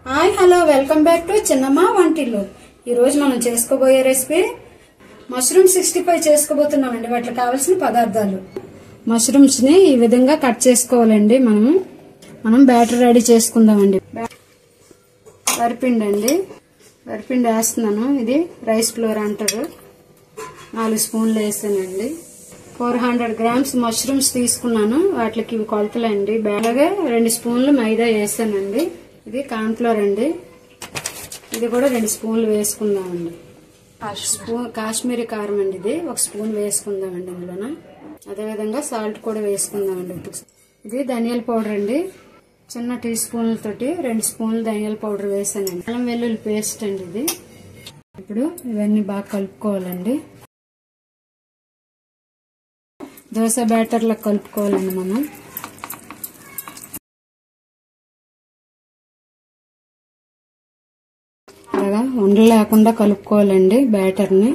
Hi hello welcome back to చిన్నమ్మ వంటిల్లు. ఈ రోజు మనం చేసుకోబోయే రెసిపీ మష్రూమ్ 65 చేసుకోబోతున్నామండి. వాటికి కావాల్సిన పదార్థాలు మష్రూమ్స్ ని ఈ విధంగా కట్ చేసుకోవాలండి. మనం బ్యాటర్ రెడీ చేసుకుందామండి. వరిపిండి అండి, వరిపిండి వేస్తున్నాను. ఇది రైస్ ఫ్లోర్ అంటారు. 4 స్పూన్లు వేసానండి. 400 గ్రామ్స్ మష్రూమ్స్ తీసుకున్నాను. వాటికి ఇవి కొలతలండి. అలాగే 2 స్పూన్లు మైదా వేసానండి. ఇది కార్న్ ఫ్లోర్ అండి. ఇది కూడా 2 స్పూన్లు వేసుకుందామండి. కాశ్మీరీ కారం అండి. ఇది 1 స్పూన్ వేసుకుందామండి. ఇందులోన అదేవిధంగా సాల్ట్ కూడా వేసుకుందామండి. ఇది ధనియాల పౌడర్ అండి. చిన్న టీ స్పూన్లతోటి 2 స్పూన్లు ధనియాల పౌడర్ వేసానండి. అల్లం వెల్లుల్లి పేస్ట్ అండి ఇది. ఇప్పుడు ఇవన్నీ బాగా కలుపుకోవాలండి. దోశ బ్యాటర్లో కలుపుకోవాలండి. మనం అలాగా ఉండలు లేకుండా కలుపుకోవాలండి బ్యాటర్ని.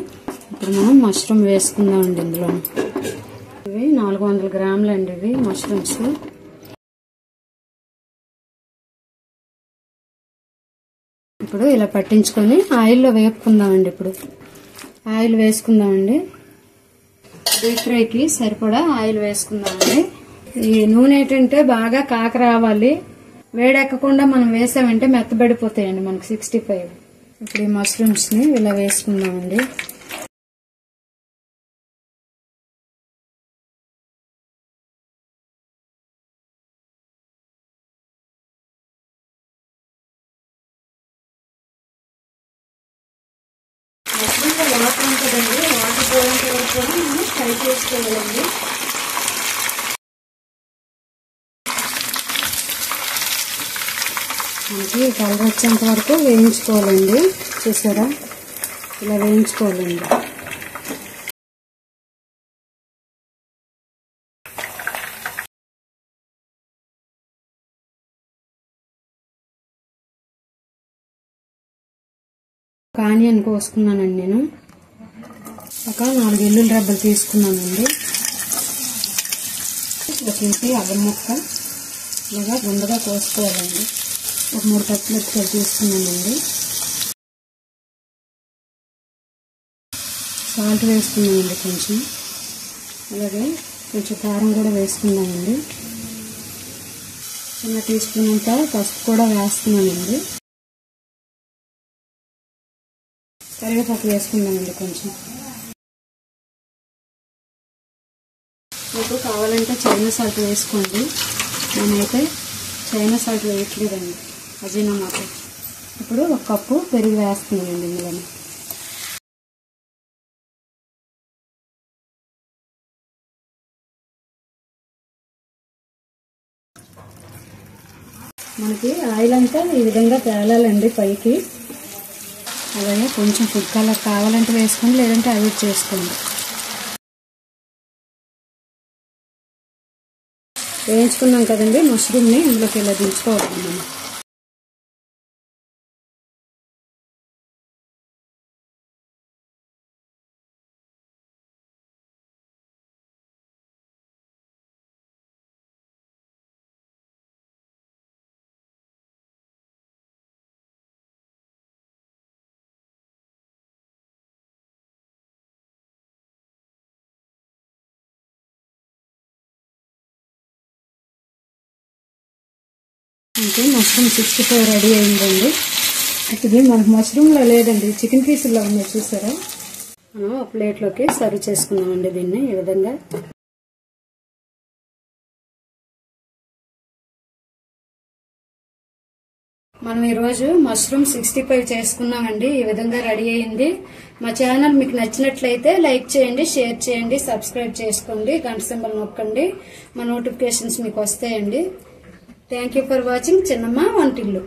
ఇప్పుడు మనం మష్రూమ్ వేసుకుందామండి. ఇందులో ఇవి 400 గ్రాములు అండి. ఇవి మష్రూమ్స్. ఇప్పుడు ఇలా పట్టించుకొని ఆయిల్లో వేపుకుందామండి. ఇప్పుడు ఆయిల్ వేసుకుందామండి. డీప్ ఫ్రైకి సరిపడా ఆయిల్ వేసుకుందామండి. ఈ నూనె ఏంటంటే బాగా కాక రావాలి. వేడెక్కకుండా మనం వేసామంటే మెత్తబడిపోతాయండి మనకు 65. ఇప్పుడు ఈ మష్రూమ్స్ ని ఇలా వేసుకుందామండి. మష్రూమ్లో వాటర్ ఉంటుందండి. వాటర్ పోయేంత వరకు కూడా మనం ఫ్రై చేసుకోవాలండి. మనకి కలర్ వచ్చేంత వరకు వేయించుకోవాలండి. చూసారా, ఇలా వేయించుకోవాలండి. ఆనియన్ కోసుకున్నానండి. నేను ఒక 4 వెల్లుల్లి రెబ్బలు తీసుకున్నానండి. వచ్చేసి అల్లం ముక్క ఇలాగా గుండగా కోసుకోవాలండి. ఒక 3 పచ్చిమిరపకాయలు తీసుకున్నానండి. సాల్ట్ వేసుకున్నామండి కొంచెం. అలాగే కొంచెం కారం కూడా వేసుకున్నామండి. చిన్న టీ స్పూన్ అంత పసుపు కూడా వేస్తున్నానండి. కరివేపాకు వేసుకున్నామండి కొంచెం. మీకు కావాలంటే చైనా సాల్ట్ వేసుకోండి. నేనైతే చైనా సాల్ట్ వేయట్లేదండి, అజీనామోటో. ఇప్పుడు 1 కప్పు పెరుగు వేస్తున్నానండి ఇందులో. మనకి ఆయిల్ అంతా ఈ విధంగా తేలాలండి పైకి. అలాగే కొంచెం ఫుడ్ కలర్ కావాలంటే వేసుకోండి, లేదంటే అవాయిడ్ చేసుకోండి. వేయించుకున్నాం కదండి మష్రూమ్ని, ఇందులోకి ఇలా దించుకోవాలి మనం. అంటే మష్రూమ్ 65 రెడీ అయిందండి. ఇది మనకు మష్రూమ్లో లేదండి, చికెన్ పీసుల్లో ఉన్నాయి. చూసారా, మనం ఒక ప్లేట్లోకి సర్వ్ చేసుకున్నామండి దీన్ని ఈ విధంగా. మనం ఈరోజు మష్రూమ్ 65 చేసుకున్నామండి. ఈ విధంగా రెడీ అయింది. మా ఛానల్ మీకు నచ్చినట్లయితే లైక్ చేయండి, షేర్ చేయండి, సబ్స్క్రైబ్ చేసుకోండి, గంట సింబల్ నొక్కండి. మా నోటిఫికేషన్స్ మీకు వస్తాయండి. థ్యాంక్ యూ ఫర్ వాచింగ్ చిన్నమ్మ వంటిల్లు.